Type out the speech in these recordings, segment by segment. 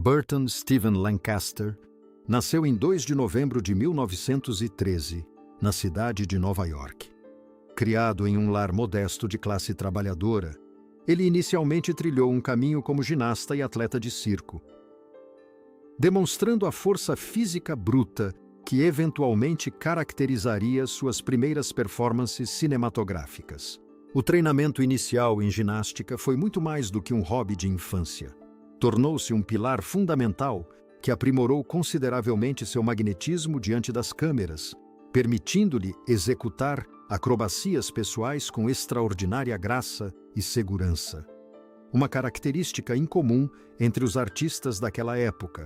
Burton Stephen Lancaster nasceu em 2 de novembro de 1913, na cidade de Nova York. Criado em um lar modesto de classe trabalhadora, ele inicialmente trilhou um caminho como ginasta e atleta de circo, demonstrando a força física bruta que eventualmente caracterizaria suas primeiras performances cinematográficas. O treinamento inicial em ginástica foi muito mais do que um hobby de infância. Tornou-se um pilar fundamental que aprimorou consideravelmente seu magnetismo diante das câmeras, permitindo-lhe executar acrobacias pessoais com extraordinária graça e segurança. Uma característica incomum entre os artistas daquela época.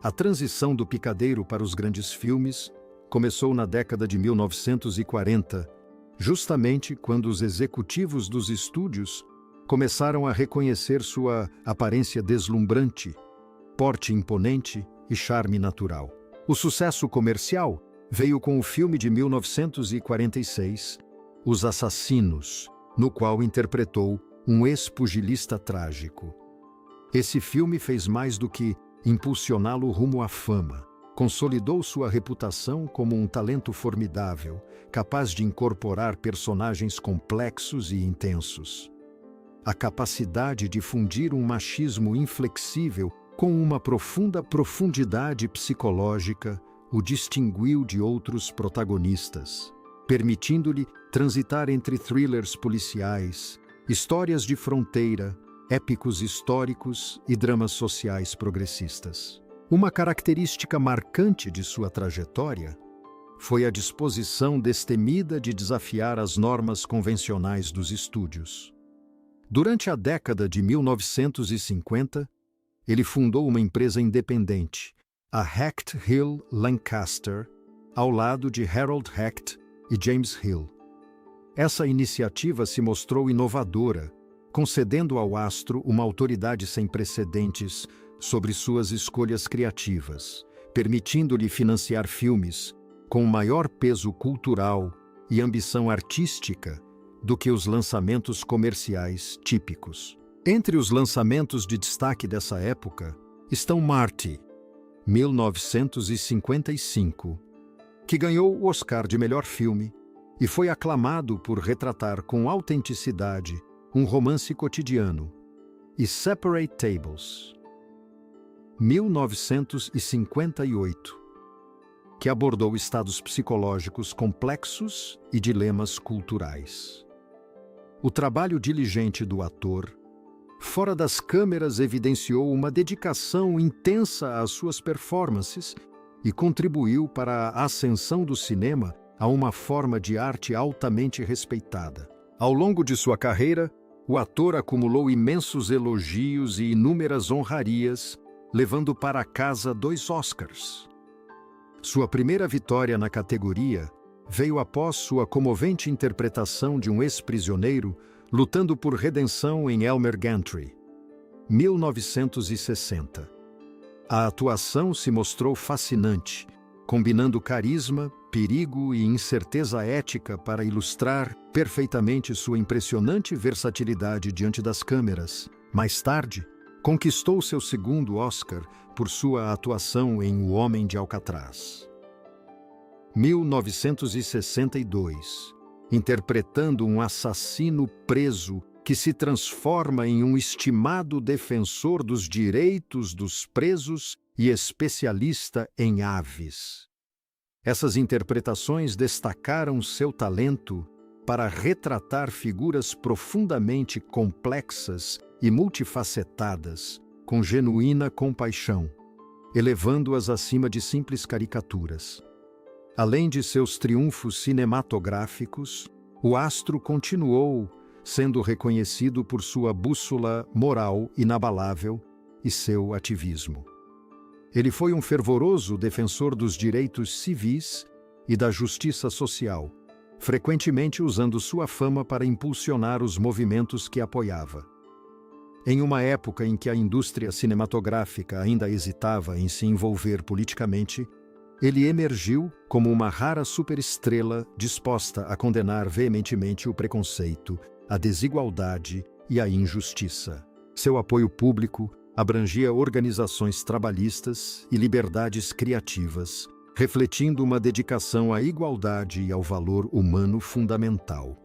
A transição do picadeiro para os grandes filmes começou na década de 1940, justamente quando os executivos dos estúdios começaram a reconhecer sua aparência deslumbrante, porte imponente e charme natural. O sucesso comercial veio com o filme de 1946, Os Assassinos, no qual interpretou um ex-pugilista trágico. Esse filme fez mais do que impulsioná-lo rumo à fama. Consolidou sua reputação como um talento formidável, capaz de incorporar personagens complexos e intensos. A capacidade de fundir um machismo inflexível com uma profunda profundidade psicológica o distinguiu de outros protagonistas, permitindo-lhe transitar entre thrillers policiais, histórias de fronteira, épicos históricos e dramas sociais progressistas. Uma característica marcante de sua trajetória foi a disposição destemida de desafiar as normas convencionais dos estúdios. Durante a década de 1950, ele fundou uma empresa independente, a Hecht Hill Lancaster, ao lado de Harold Hecht e James Hill. Essa iniciativa se mostrou inovadora, concedendo ao astro uma autoridade sem precedentes sobre suas escolhas criativas, permitindo-lhe financiar filmes com maior peso cultural e ambição artística do que os lançamentos comerciais típicos. Entre os lançamentos de destaque dessa época estão Marty, 1955, que ganhou o Oscar de melhor filme e foi aclamado por retratar com autenticidade um romance cotidiano, e Separate Tables, 1958, que abordou estados psicológicos complexos e dilemas culturais. O trabalho diligente do ator, fora das câmeras, evidenciou uma dedicação intensa às suas performances e contribuiu para a ascensão do cinema a uma forma de arte altamente respeitada. Ao longo de sua carreira, o ator acumulou imensos elogios e inúmeras honrarias, levando para casa 2 Oscars. Sua primeira vitória na categoria veio após sua comovente interpretação de um ex-prisioneiro lutando por redenção em Elmer Gantry, 1960. A atuação se mostrou fascinante, combinando carisma, perigo e incerteza ética para ilustrar perfeitamente sua impressionante versatilidade diante das câmeras. Mais tarde, conquistou seu segundo Oscar por sua atuação em O Homem de Alcatraz. 1962, interpretando um assassino preso que se transforma em um estimado defensor dos direitos dos presos e especialista em aves. Essas interpretações destacaram seu talento para retratar figuras profundamente complexas e multifacetadas, com genuína compaixão, elevando-as acima de simples caricaturas. Além de seus triunfos cinematográficos, o astro continuou sendo reconhecido por sua bússola moral inabalável e seu ativismo. Ele foi um fervoroso defensor dos direitos civis e da justiça social, frequentemente usando sua fama para impulsionar os movimentos que apoiava. Em uma época em que a indústria cinematográfica ainda hesitava em se envolver politicamente, ele emergiu como uma rara superestrela disposta a condenar veementemente o preconceito, a desigualdade e a injustiça. Seu apoio público Abrangia organizações trabalhistas e liberdades criativas, refletindo uma dedicação à igualdade e ao valor humano fundamental.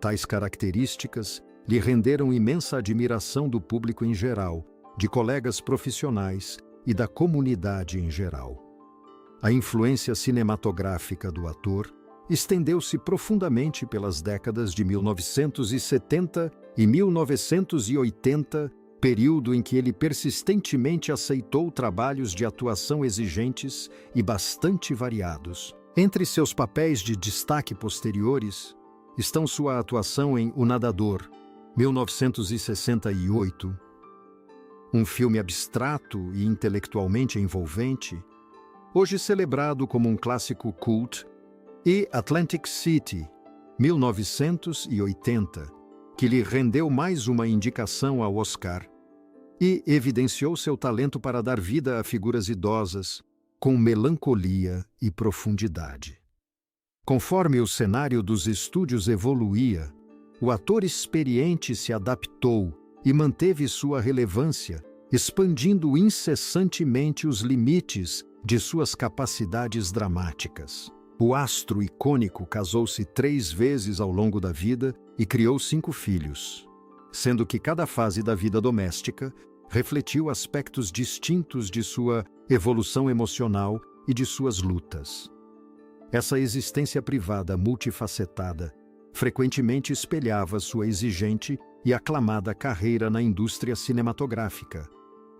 Tais características lhe renderam imensa admiração do público em geral, de colegas profissionais e da comunidade em geral. A influência cinematográfica do ator estendeu-se profundamente pelas décadas de 1970 e 1980, período em que ele persistentemente aceitou trabalhos de atuação exigentes e bastante variados. Entre seus papéis de destaque posteriores estão sua atuação em O Nadador, 1968, um filme abstrato e intelectualmente envolvente, hoje celebrado como um clássico cult, e Atlantic City, 1980, que lhe rendeu mais uma indicação ao Oscar e evidenciou seu talento para dar vida a figuras idosas com melancolia e profundidade. Conforme o cenário dos estúdios evoluía, o ator experiente se adaptou e manteve sua relevância, expandindo incessantemente os limites de suas capacidades dramáticas. O astro icônico casou-se 3 vezes ao longo da vida e criou 5 filhos, sendo que cada fase da vida doméstica refletiu aspectos distintos de sua evolução emocional e de suas lutas. Essa existência privada multifacetada frequentemente espelhava sua exigente e aclamada carreira na indústria cinematográfica,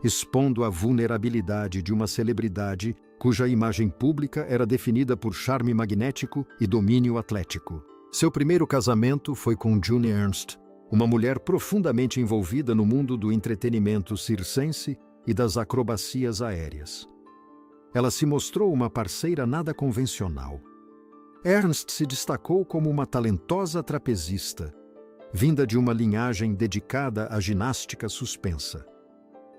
expondo a vulnerabilidade de uma celebridade cuja imagem pública era definida por charme magnético e domínio atlético. Seu primeiro casamento foi com June Ernst, uma mulher profundamente envolvida no mundo do entretenimento circense e das acrobacias aéreas. Ela se mostrou uma parceira nada convencional. Ernst se destacou como uma talentosa trapezista, vinda de uma linhagem dedicada à ginástica suspensa.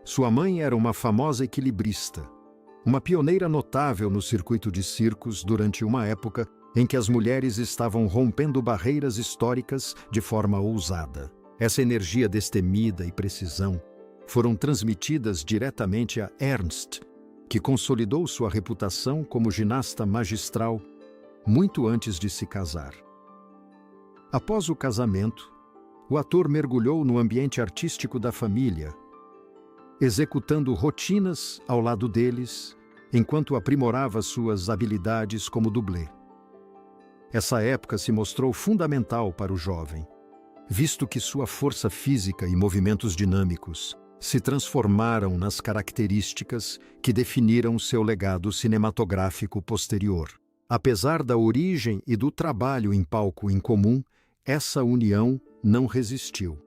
Sua mãe era uma famosa equilibrista, uma pioneira notável no circuito de circos durante uma época em que as mulheres estavam rompendo barreiras históricas de forma ousada. Essa energia destemida e precisão foram transmitidas diretamente a Ernst, que consolidou sua reputação como ginasta magistral muito antes de se casar. Após o casamento, o ator mergulhou no ambiente artístico da família, executando rotinas ao lado deles, enquanto aprimorava suas habilidades como dublê. Essa época se mostrou fundamental para o jovem, visto que sua força física e movimentos dinâmicos se transformaram nas características que definiram seu legado cinematográfico posterior. Apesar da origem e do trabalho em palco em comum, essa união não resistiu.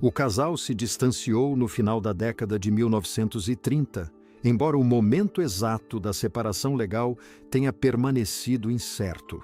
O casal se distanciou no final da década de 1930, embora o momento exato da separação legal tenha permanecido incerto.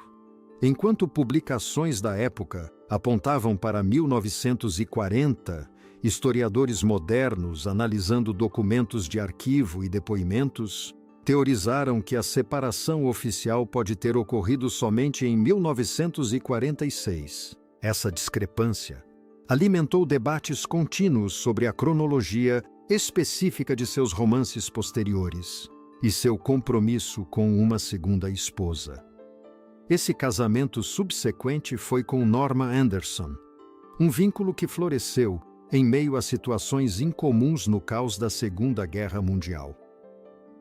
Enquanto publicações da época apontavam para 1940, historiadores modernos, analisando documentos de arquivo e depoimentos, teorizaram que a separação oficial pode ter ocorrido somente em 1946. Essa discrepância alimentou debates contínuos sobre a cronologia específica de seus romances posteriores e seu compromisso com uma segunda esposa. Esse casamento subsequente foi com Norma Anderson, um vínculo que floresceu em meio a situações incomuns no caos da Segunda Guerra Mundial.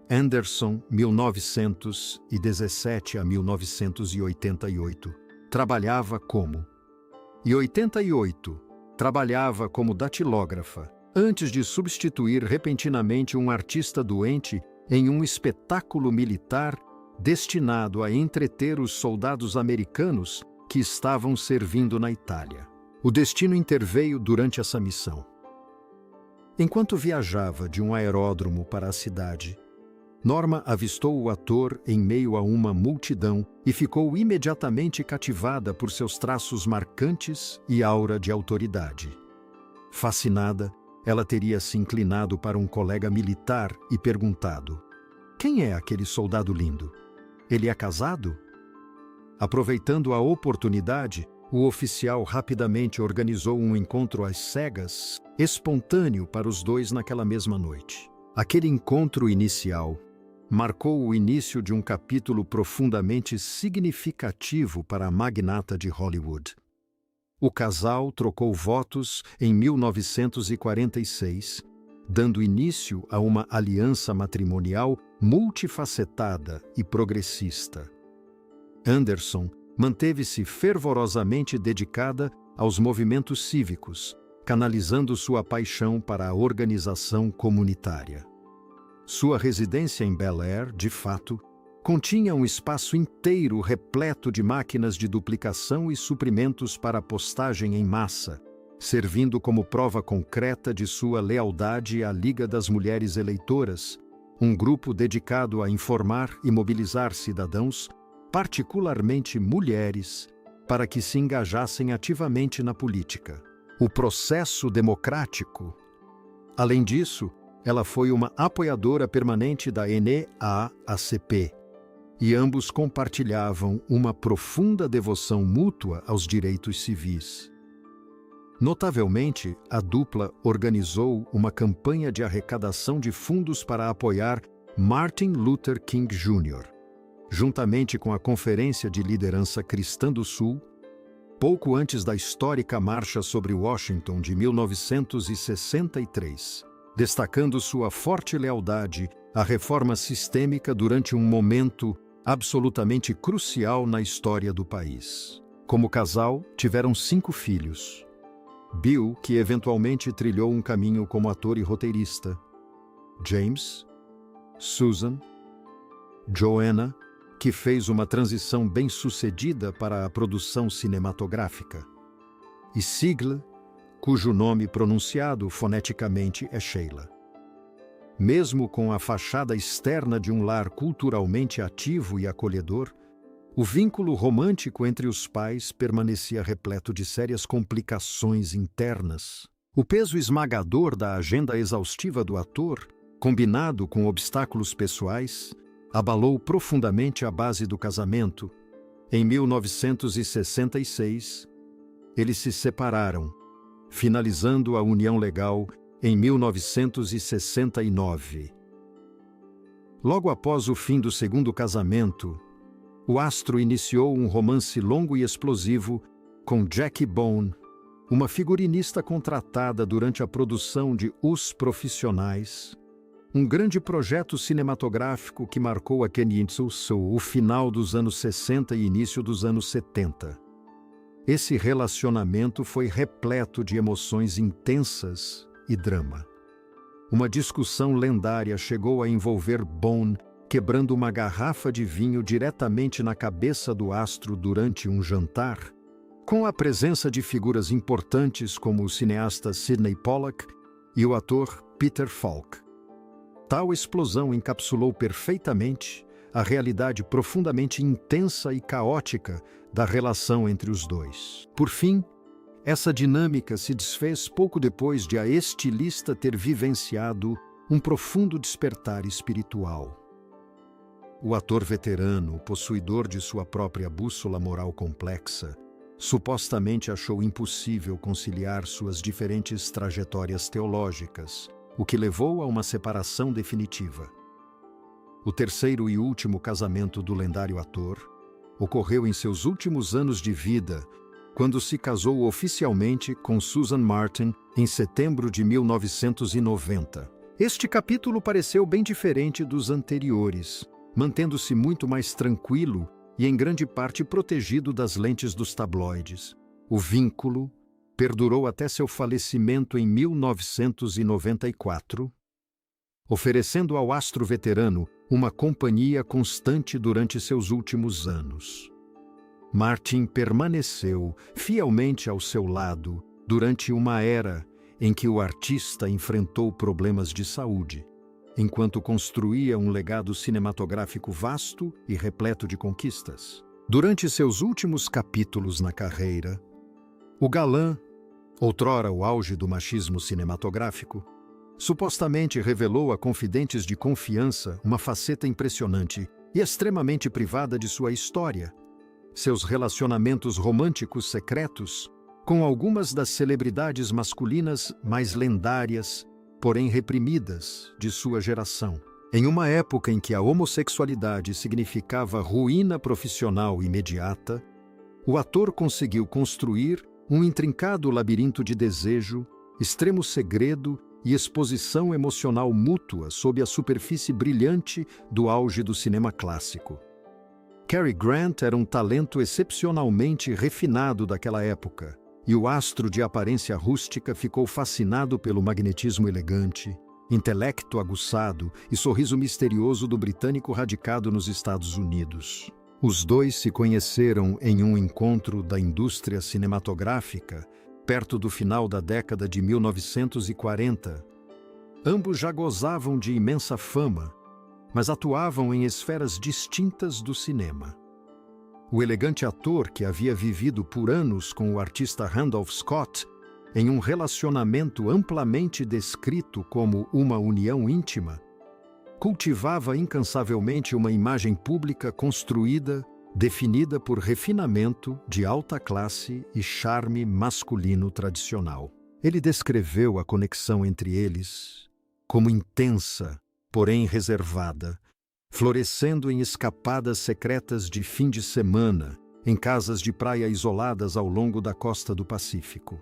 Anderson, 1917 a 1988, trabalhava como. Em 88, trabalhava como datilógrafa, antes de substituir repentinamente um artista doente em um espetáculo militar destinado a entreter os soldados americanos que estavam servindo na Itália. O destino interveio durante essa missão. Enquanto viajava de um aeródromo para a cidade, Norma avistou o ator em meio a uma multidão e ficou imediatamente cativada por seus traços marcantes e aura de autoridade. Fascinada, ela teria se inclinado para um colega militar e perguntado: "Quem é aquele soldado lindo? Ele é casado?" Aproveitando a oportunidade, O oficial rapidamente organizou um encontro às cegas, espontâneo para os dois naquela mesma noite. Aquele encontro inicial marcou o início de um capítulo profundamente significativo para a magnata de Hollywood. O casal trocou votos em 1946, dando início a uma aliança matrimonial multifacetada e progressista. Anderson manteve-se fervorosamente dedicada aos movimentos cívicos, canalizando sua paixão para a organização comunitária. Sua residência em Bel Air, de fato, continha um espaço inteiro repleto de máquinas de duplicação e suprimentos para postagem em massa, servindo como prova concreta de sua lealdade à Liga das Mulheres Eleitoras, um grupo dedicado a informar e mobilizar cidadãos, particularmente mulheres, para que se engajassem ativamente na política. O processo democrático. Além disso, ela foi uma apoiadora permanente da NAACP, e ambos compartilhavam uma profunda devoção mútua aos direitos civis. Notavelmente, a dupla organizou uma campanha de arrecadação de fundos para apoiar Martin Luther King Jr., juntamente com a Conferência de Liderança Cristã do Sul, pouco antes da histórica Marcha sobre Washington de 1963, destacando sua forte lealdade à reforma sistêmica durante um momento absolutamente crucial na história do país. Como casal, tiveram 5 filhos. Bill, que eventualmente trilhou um caminho como ator e roteirista. James, Susan, Joanna, que fez uma transição bem-sucedida para a produção cinematográfica, e Sigle, cujo nome pronunciado foneticamente é Sheila. Mesmo com a fachada externa de um lar culturalmente ativo e acolhedor, o vínculo romântico entre os pais permanecia repleto de sérias complicações internas. O peso esmagador da agenda exaustiva do ator, combinado com obstáculos pessoais, abalou profundamente a base do casamento. Em 1966, eles se separaram, finalizando a união legal em 1969. Logo após o fim do segundo casamento, o astro iniciou um romance longo e explosivo com Jackie Bone, uma figurinista contratada durante a produção de Os Profissionais, um grande projeto cinematográfico que marcou a Kenjutsu o final dos anos 60 e início dos anos 70. Esse relacionamento foi repleto de emoções intensas e drama. Uma discussão lendária chegou a envolver Bone quebrando uma garrafa de vinho diretamente na cabeça do astro durante um jantar, com a presença de figuras importantes como o cineasta Sidney Pollack e o ator Peter Falk. Tal explosão encapsulou perfeitamente a realidade profundamente intensa e caótica da relação entre os dois. Por fim, essa dinâmica se desfez pouco depois de a estilista ter vivenciado um profundo despertar espiritual. O ator veterano, possuidor de sua própria bússola moral complexa, supostamente achou impossível conciliar suas diferentes trajetórias teológicas, o que levou a uma separação definitiva. O terceiro e último casamento do lendário ator ocorreu em seus últimos anos de vida, quando se casou oficialmente com Susan Martin em setembro de 1990. Este capítulo pareceu bem diferente dos anteriores, mantendo-se muito mais tranquilo e em grande parte protegido das lentes dos tabloides. O vínculo perdurou até seu falecimento em 1994, oferecendo ao astro veterano uma companhia constante durante seus últimos anos. Martin permaneceu fielmente ao seu lado durante uma era em que o artista enfrentou problemas de saúde, enquanto construía um legado cinematográfico vasto e repleto de conquistas. Durante seus últimos capítulos na carreira, o galã, outrora o auge do machismo cinematográfico, supostamente revelou a confidentes de confiança uma faceta impressionante e extremamente privada de sua história. seus relacionamentos românticos secretos com algumas das celebridades masculinas mais lendárias, porém reprimidas, de sua geração. Em uma época em que a homossexualidade significava ruína profissional imediata, o ator conseguiu construir um intrincado labirinto de desejo, extremo segredo e exposição emocional mútua sob a superfície brilhante do auge do cinema clássico. Cary Grant era um talento excepcionalmente refinado daquela época, e o astro de aparência rústica ficou fascinado pelo magnetismo elegante, intelecto aguçado e sorriso misterioso do britânico radicado nos Estados Unidos. Os dois se conheceram em um encontro da indústria cinematográfica, perto do final da década de 1940. Ambos já gozavam de imensa fama, mas atuavam em esferas distintas do cinema. O elegante ator, que havia vivido por anos com o artista Randolph Scott, em um relacionamento amplamente descrito como uma união íntima, cultivava incansavelmente uma imagem pública construída, definida por refinamento de alta classe e charme masculino tradicional. Ele descreveu a conexão entre eles como intensa, porém reservada, florescendo em escapadas secretas de fim de semana, em casas de praia isoladas ao longo da costa do Pacífico.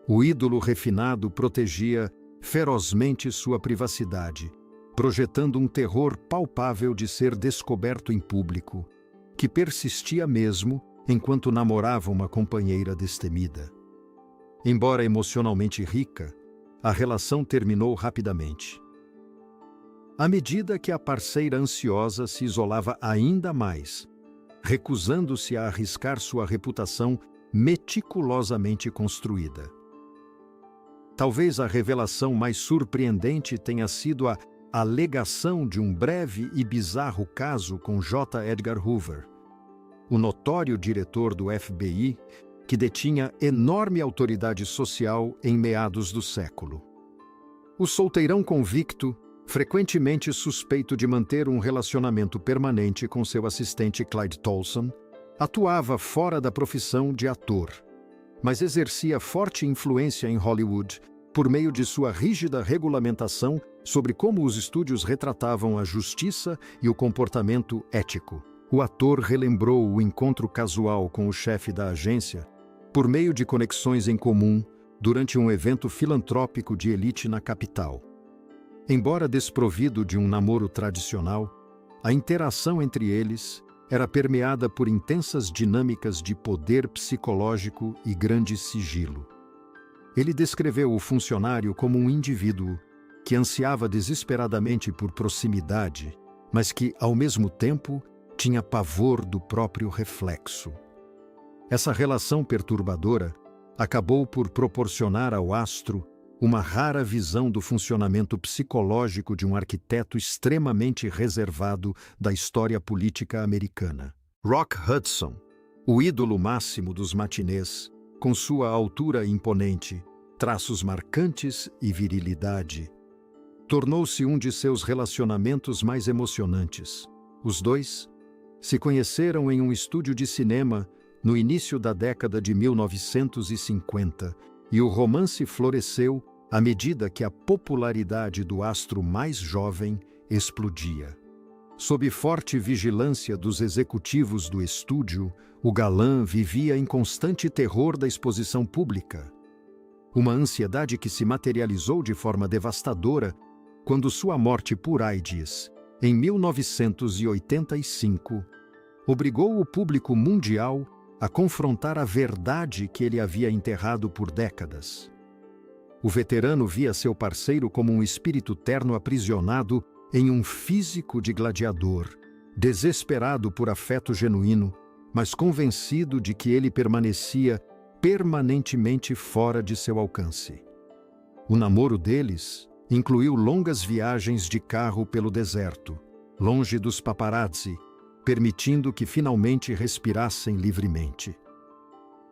O ídolo refinado protegia ferozmente sua privacidade, projetando um terror palpável de ser descoberto em público, que persistia mesmo enquanto namorava uma companheira destemida. Embora emocionalmente rica, a relação terminou rapidamente. À medida que a parceira ansiosa se isolava ainda mais, recusando-se a arriscar sua reputação meticulosamente construída. Talvez a revelação mais surpreendente tenha sido a alegação de um breve e bizarro caso com J. Edgar Hoover, o notório diretor do FBI, que detinha enorme autoridade social em meados do século. O solteirão convicto, frequentemente suspeito de manter um relacionamento permanente com seu assistente Clyde Tolson, atuava fora da profissão de ator, mas exercia forte influência em Hollywood por meio de sua rígida regulamentação sobre como os estúdios retratavam a justiça e o comportamento ético. O ator relembrou o encontro casual com o chefe da agência por meio de conexões em comum durante um evento filantrópico de elite na capital. Embora desprovido de um namoro tradicional, a interação entre eles era permeada por intensas dinâmicas de poder psicológico e grande sigilo. Ele descreveu o funcionário como um indivíduo que ansiava desesperadamente por proximidade, mas que, ao mesmo tempo, tinha pavor do próprio reflexo. Essa relação perturbadora acabou por proporcionar ao astro uma rara visão do funcionamento psicológico de um arquiteto extremamente reservado da história política americana. Rock Hudson, o ídolo máximo dos matinês, com sua altura imponente, traços marcantes e virilidade, tornou-se um de seus relacionamentos mais emocionantes. Os dois se conheceram em um estúdio de cinema no início da década de 1950 e o romance floresceu à medida que a popularidade do astro mais jovem explodia. Sob forte vigilância dos executivos do estúdio, o galã vivia em constante terror da exposição pública. Uma ansiedade que se materializou de forma devastadora quando sua morte por AIDS, em 1985, obrigou o público mundial a confrontar a verdade que ele havia enterrado por décadas. O veterano via seu parceiro como um espírito terno aprisionado em um físico de gladiador, desesperado por afeto genuíno, mas convencido de que ele permanecia permanentemente fora de seu alcance. O namoro deles incluiu longas viagens de carro pelo deserto, longe dos paparazzi, permitindo que finalmente respirassem livremente.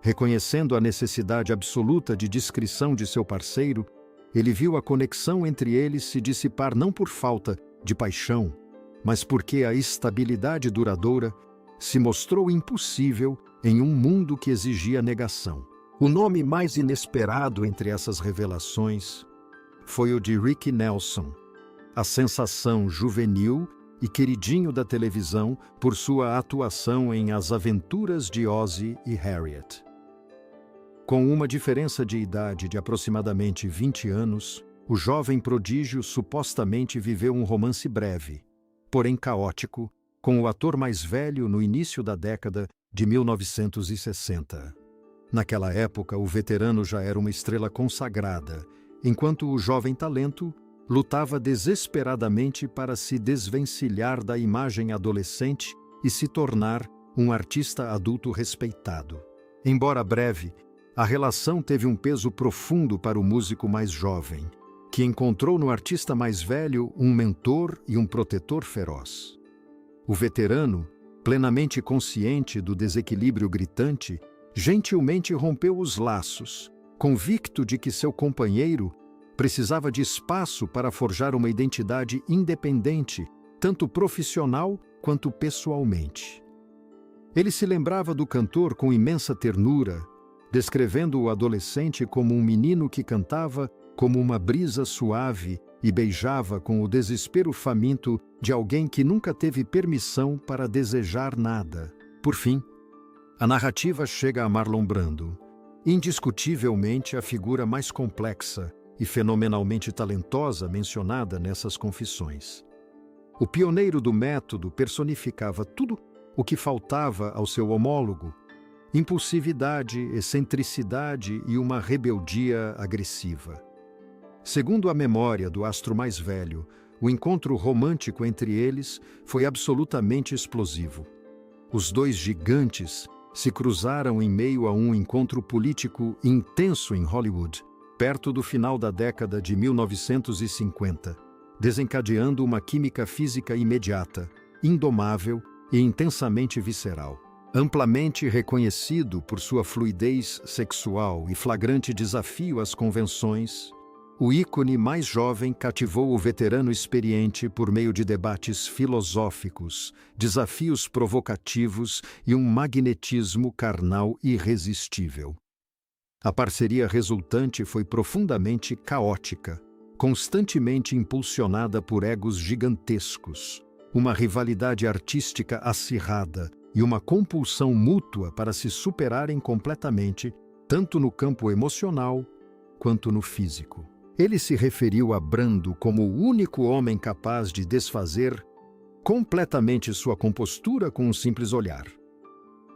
Reconhecendo a necessidade absoluta de discrição de seu parceiro, ele viu a conexão entre eles se dissipar não por falta de paixão, mas porque a estabilidade duradoura se mostrou impossível em um mundo que exigia negação. O nome mais inesperado entre essas revelações foi o de Ricky Nelson, a sensação juvenil e queridinho da televisão por sua atuação em As Aventuras de Ozzie e Harriet. Com uma diferença de idade de aproximadamente 20 anos, o jovem prodígio supostamente viveu um romance breve, porém caótico, com o ator mais velho no início da década de 1960. Naquela época, o veterano já era uma estrela consagrada, enquanto o jovem talento lutava desesperadamente para se desvencilhar da imagem adolescente e se tornar um artista adulto respeitado. Embora breve, a relação teve um peso profundo para o músico mais jovem, que encontrou no artista mais velho um mentor e um protetor feroz. O veterano, plenamente consciente do desequilíbrio gritante, gentilmente rompeu os laços, convicto de que seu companheiro precisava de espaço para forjar uma identidade independente, tanto profissional quanto pessoalmente. Ele se lembrava do cantor com imensa ternura, descrevendo o adolescente como um menino que cantava como uma brisa suave e beijava com o desespero faminto de alguém que nunca teve permissão para desejar nada. Por fim, a narrativa chega a Marlon Brando, indiscutivelmente a figura mais complexa e fenomenalmente talentosa mencionada nessas confissões. O pioneiro do método personificava tudo o que faltava ao seu homólogo: impulsividade, excentricidade e uma rebeldia agressiva. Segundo a memória do astro mais velho, o encontro romântico entre eles foi absolutamente explosivo. Os dois gigantes se cruzaram em meio a um encontro político intenso em Hollywood, perto do final da década de 1950, desencadeando uma química física imediata, indomável e intensamente visceral. Amplamente reconhecido por sua fluidez sexual e flagrante desafio às convenções, o ícone mais jovem cativou o veterano experiente por meio de debates filosóficos, desafios provocativos e um magnetismo carnal irresistível. A parceria resultante foi profundamente caótica, constantemente impulsionada por egos gigantescos, uma rivalidade artística acirrada e uma compulsão mútua para se superarem completamente, tanto no campo emocional quanto no físico. Ele se referiu a Brando como o único homem capaz de desfazer completamente sua compostura com um simples olhar.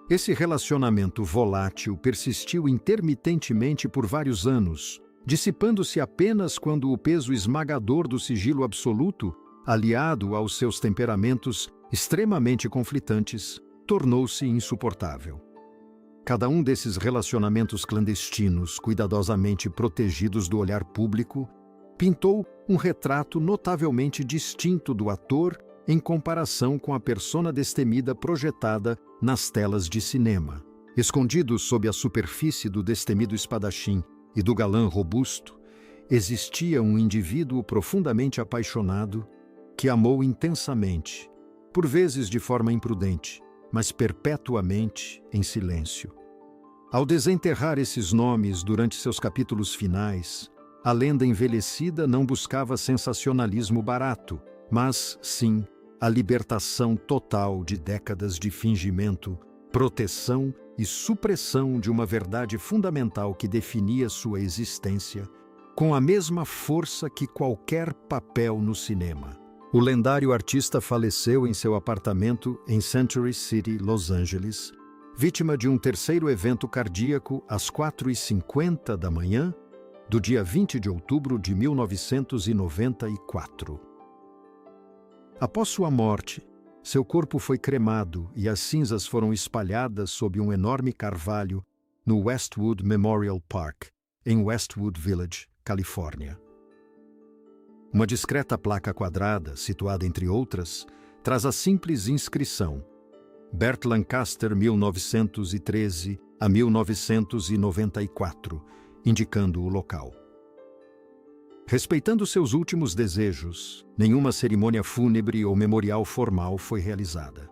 Esse relacionamento volátil persistiu intermitentemente por vários anos, dissipando-se apenas quando o peso esmagador do sigilo absoluto, aliado aos seus temperamentos extremamente conflitantes, tornou-se insuportável. Cada um desses relacionamentos clandestinos, cuidadosamente protegidos do olhar público, pintou um retrato notavelmente distinto do ator em comparação com a persona destemida projetada nas telas de cinema. Escondido sob a superfície do destemido espadachim e do galã robusto, existia um indivíduo profundamente apaixonado que amou intensamente, por vezes de forma imprudente, mas perpetuamente em silêncio. Ao desenterrar esses nomes durante seus capítulos finais, a lenda envelhecida não buscava sensacionalismo barato, mas, sim, a libertação total de décadas de fingimento, proteção e supressão de uma verdade fundamental que definia sua existência, com a mesma força que qualquer papel no cinema. O lendário artista faleceu em seu apartamento em Century City, Los Angeles, vítima de um terceiro evento cardíaco às 4h50 da manhã do dia 20 de outubro de 1994. Após sua morte, seu corpo foi cremado e as cinzas foram espalhadas sob um enorme carvalho no Westwood Memorial Park, em Westwood Village, Califórnia. Uma discreta placa quadrada, situada entre outras, traz a simples inscrição: Burt Lancaster, 1913 a 1994, indicando o local. Respeitando seus últimos desejos, nenhuma cerimônia fúnebre ou memorial formal foi realizada.